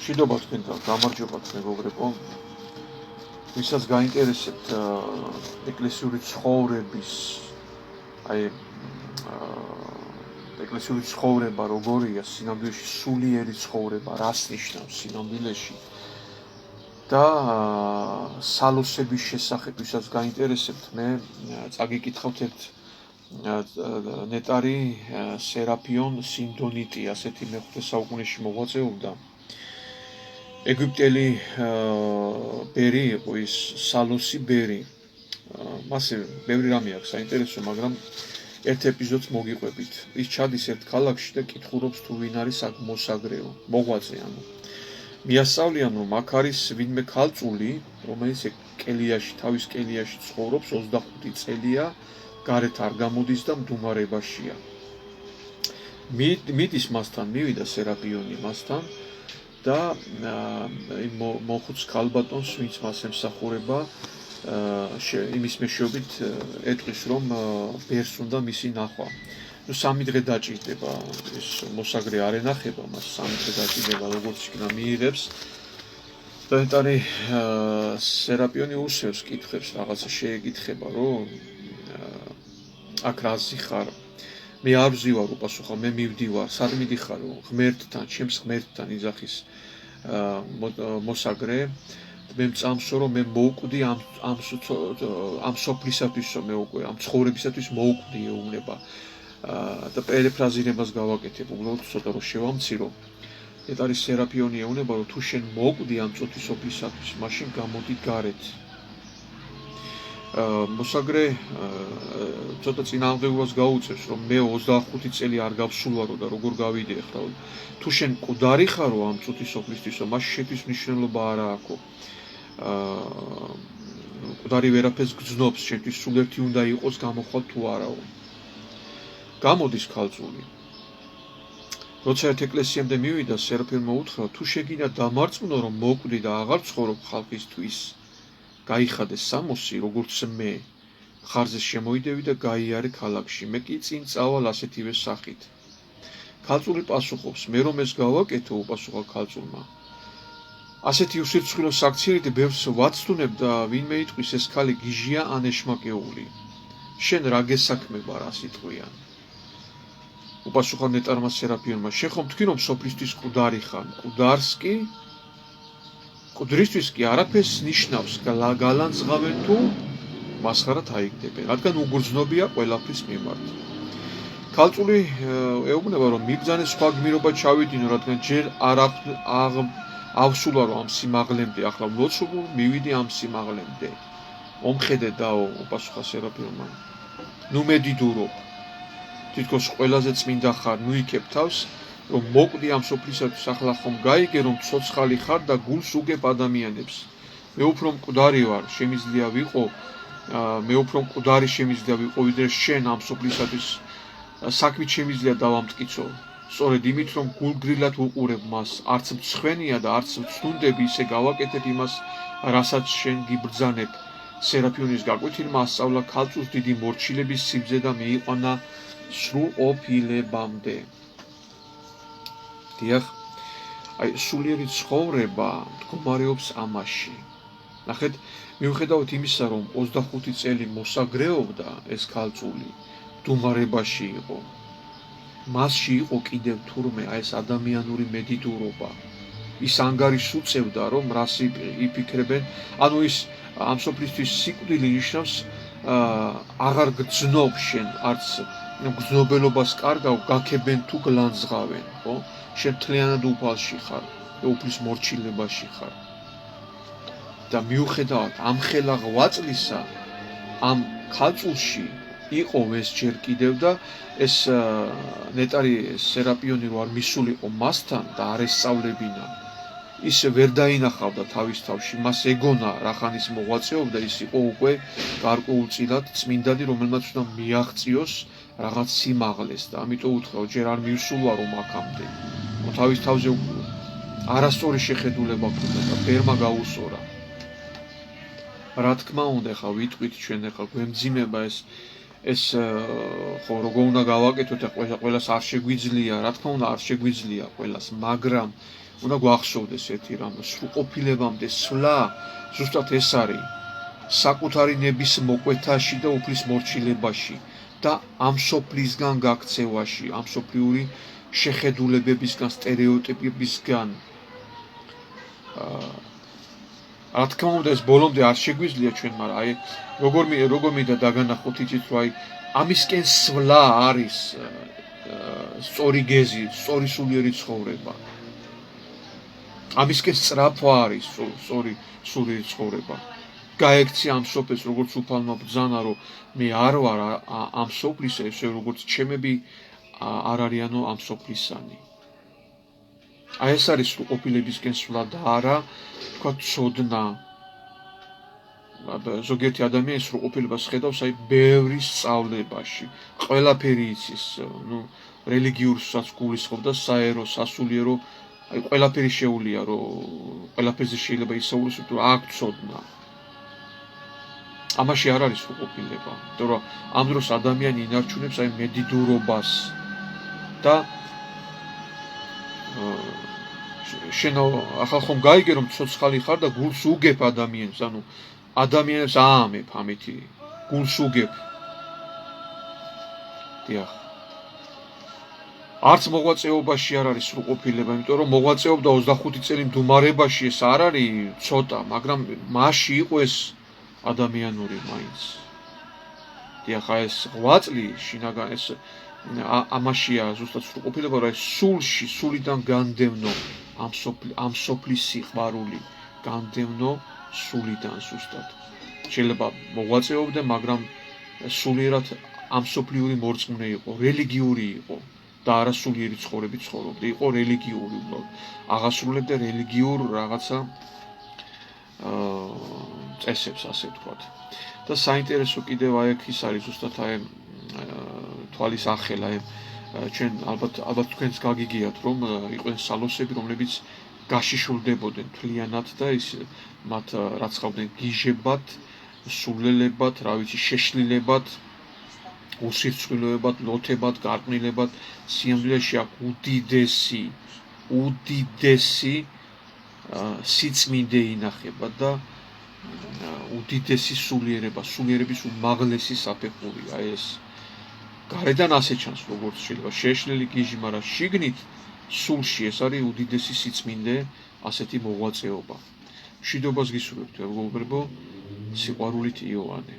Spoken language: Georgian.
მშვიდობა თქვენთან, გამარჯობა მეგობრებო. ვისაც გაინტერესებთ ეკლესიური ცხოვრების, ეკლესიური ცხოვრება როგორია, სინამდვილეში სულიერი ცხოვრება, რას ნიშნავს სინამდვილეში და სალოსების შესახებ, ვისაც გაინტერესებთ, მე წაგიკითხავთ ერთ ნეტარი სერაფიონ სინდონიტი, ასეთი მეხუთე საუკუნეში მოღვაწეობდა. ეგვიპტელი ბერი იყო ის სალოსი ბერი. მასე ბევრი რამე აქვს საინტერესო, მაგრამ ერთ ეპიზოდს მოგიყვებით. ის ჩადის ერთ ქალაქში და კითხულობს თუ ვინ არის აქ მოსაგრეო, მოღვაწე ანუ. მიასწავლიან რომ აქ არის ვინმე ქალწული, რომელიც კელიაში, თავის კელიაში ცხოვრობს 25 წელია, გარეთ არ გამოდის და მდუმარებაშია. მიდის მასთან, მივიდა სერაფიონი მასთან და მოხუც ქალბატონს, ვინც მას ემსახურება, იმის მეშვეობით ეტყვის, რომ ბერს უნდა მისი ნახვა. სამი დღე დაჭირდება, ეს მოსაგრე არ ენახება მას, სამი დღე დაჭირდება, როგორც იქნა მიიღებს. და ნეტარი სერაფიონი უსვევს კითხვებს, რაღაცა შეეკითხება, რომ აქ რაზი ხარ? მე არ ვზივარ, უპასუხა, მე მივდივარ, სად მიდიხარო? ღმერთთან, ჩემს ღმერთთან იძახის მოსაგრე. მე მწამსო, რომ მე მოვკვდი ამ სოფლისათვის, მე უკვე ამ ცხოვრებისათვის მოვკვდი ეუბნება. და პერიფრაზირებას გავაკეთებ, უბრალოდ ცოტა რომ შევამცირო. ეს არის სერაფიონი ეუბნება, რომ თუ შენ მოვკვდი ამ წოთი სოფლისათვის, მაშინ გამოდი გარეთ. მოსაგრე ცოტა წინააღმდეგობას გაუწევს, რომ მე 25 წელი არ გავსულვარო და როგორ გავიდე ახლა. თუ შენ მკვდარი ხარო ამ წუთი სოფლისთვისო, მაშინ შეთვის მნიშვნელობა არა აქვს. მკვდარი ვერაფერს გძნობს, შენთვის სულ ერთი უნდა იყოს გამოხვალ თუ არაო. გამოდის ქალწული. როცა ერთ ეკლესიამდე მივიდა, სერაფიონმა უთხრა, თუ შეგინდა დამარწმუნო, რომ მოვკვდი და აღარ ცხოვრობ ხალხისთვის, გაიხადე სამოსი, როგორც მე, ხარზე შემოიდევი და გაიარე ქალაქში, მე კი წინ წავალ ასეთივე სახით. ქალწული პასუხობს, მე რომ ეს გავაკეთო, უპასუხა ქალწულმა. ასეთი უსირცხვილო საქციელით ბევრს ვაცდუნებ და ვინმე იტყვის ეს ქალი გიჟია ან ეშმაკეული. შენ რა გესაქმება, რა სიტყვიან? უპასუხა ნეტარმა სერაფიონმა, შენ ხომ თქვი რომ სოფლისთვის მკვდარი ხარ, მკვდრისთვის კი არაფერს ნიშნავს, გალანძღავენ თუ მასხარად აიგდებენ, რადგან უგრძნობია ყველაფრის მიმართ. ქალწული ეუბნება, რომ მიბრძანე სხვა გმირობა ჩავიდინო, რადგან ჯერ არ ავსულვარო ამ სიმაღლემდე, ახლა ვლოცულობ, მივიდი ამ სიმაღლემდე. მომხედე დაო, უპასუხა სერაფიონმა. ნუ მედიდურო. თითქოს ყველაზე წმინდა ხარ, ნუ იქებ თავს, რომ მოვკვდი ამ სოფლისათვის, ახლა ხომ გაიგე, რომ ცოცხალი ხარ და გულს უგებ ადამიანებს. მე უფრო მკვდარი ვარ, შემიძლია ვიყო, ვიდრე შენ ამ სოფლისათვის საქმით შემიძლია დავამტკიცო. სწორედ იმით, რომ გულგრილად ვუყურებ მას, არც მცხვენია და არც ვცდუნდები, ისე გავაკეთებ იმას, რასაც შენ გიბრძანებ. სერაფიონის გაკვეთილმა ასწავლა ქალწულს დიდი მორჩილების სიბძე და მიიყვანა სრულყოფილებამდე. დიახ, სულიერი ცხოვრება მდგომარეობს ამაში. ნახეთ, მიუხედავად იმისა, რომ 25 წელი მოსაგრეობდა ეს ქალწული, მდუმარებაში იყო. მასში იყო კიდევ თურმე ეს ადამიანური მედიდურობა. ის ანგარიშს უწევდა, რომ რას იფიქრებენ, ანუ ის ამ სოფლისთვის სიკვდილი ნიშნავს აღარ გძნობ შენ, არც გძნობელობას კარგავ, გაქებენ თუ გლანძღავენ, ხო? შენ მთლიანად უფალში ხარ და უფლის მორჩილებაში ხარ. და მიუხედავად ამ ხელა ღვაწლისა, ამ ქალწულში იყო ეს ჯერ კიდევ და ეს ნეტარი სერაფიონი რო არ მისულიყო მასთან და არ ესწავლებინა, ის ვერ დაინახავდა თავის თავში, მას ეგონა რახანის მოღვაწეობდა, ის იყო უკვე გარკვეულწილად წმინდანი, რომელმაც უნდა მიაღწიოს რაღაც სიმაღლეს და ამიტომ უთხრა, ჯერ არ მივსულვარო აქამდე. თავის თავზე არასწორი შეხედულება ქონდა და ბერმა გაუსწორა. რა თქმა უნდა, ხა ვიტყვით ჩვენ, ხა გვემძიმება ეს ეს ხო როგორ უნდა გავაკეთოთ ყველას არ შეგვიძლია, რა თქმა უნდა არ შეგვიძლია ყველას, მაგრამ უნდა გვახსოვდეს ერთი რამ, სრულყოფილებამდე სვლა ზუსტად ეს არის საკუთარი ნების მოკვეთაში და უფლის მორჩილებაში და ამ სოფლისგან გაქცევაში, ამ სოფლიური შეხედულებებისგან, სტერეოტიპებისგან. რა თქმა უნდა ეს ბოლომდე არ შეგვიძლია ჩვენ, მაგრამ აი როგორ მინდა დაგანახოთ იცით რომ აი ამისკენ სვლა არის სწორი გეზი, სწორი სულიერი ცხოვრება. ამისკენ სწრაფვა არის სწორი სულიერი ცხოვრება. გაექცია ამ სოფელს როგორც უფალმა ბრძანა რომ მე არ ვარ ამ სოფლისა ესე როგორც ჩემები არ არიანო ამ სოფლისანი. აი ეს არის სრულყოფილებისკენ სვლა და არა თქვა ცოდნა. ზოგიერთი ადამიანი სრულყოფილებას ხედავს აი ბევრი სწავლებაში, ყველაფერი იცის, ნუ რელიგიურსაც გულისხმობ და საერო, სასულიერო, აი ყველაფერი შეუულია რომ ყველაფერზე შეიძლება ისაუბროს თუ აქვს ცოდნა. ამაში არ არის სრულყოფილება, იმიტომ რომ ამ დროს ადამიანი ინარჩუნებს აი მედიდურობას და შენ ახალ ხომ გაიგე რომ ცოცხალი ხარ და გულს უგებ ადამიანს, ანუ ადამიანებს აამებ ამითი, გულს უგებ. დიახ. არც მოღვაწეობაში არ არის სრულყოფილება, იმიტომ რომ მოღვაწეობდა 25 წელი მდუმარებაში, ეს არ არის ცოტა, მაგრამ მასში იყო ეს ადამიანური მაინც. დიახ, ეს 8 წელი შინაგან ეს ამაშია ზუსტად სრულყოფილება, რომ სულში, სულიდან განდევნო ამ სოფლის სიყვარული, განდევნო სულიდან ზუსტად. შეიძლება მოღვაწეობდა, მაგრამ სულიერად ამ სოფლიური მორწმუნე იყო, რელიგიური იყო და არა სულიერი ცხოვრებით ცხოვრობდა, იყო რელიგიური უბრალოდ. აღასრულებდა რელიგიურ რაღაცა წესებს, ასე ვთქვათ. და საინტერესო კიდევ აი აქ ის არის ზუსტად აი თვალის ახლა ჩვენ ალბათ თქვენს გაგიგიათ რომ იყვნენ სალოსები რომლებიც გაშიშულდებოდნენ თვლიანად და ის მათ რაც ხავდნენ გიჟებად, სულელებად, რა ვიცი, შეშლილებად, უსირცხვილოებად, ლოთებად, გარყვნილებად, სიამბლეში აქ უდიდესი სიწმინდე ინახება და უდიდესი სულიერების უმაღლესი საფეხურია ეს. გარედან ასე ჩანს როგორც შეიძლება შეშლილი გიჟი, მაგრამ შიგნით სულში ეს არის უდიდესი სიწმინდე, ასეთი მოღვაწეობა. მშვიდობას გისურვებთ, მეგობრებო, სიყვარულით იოანე.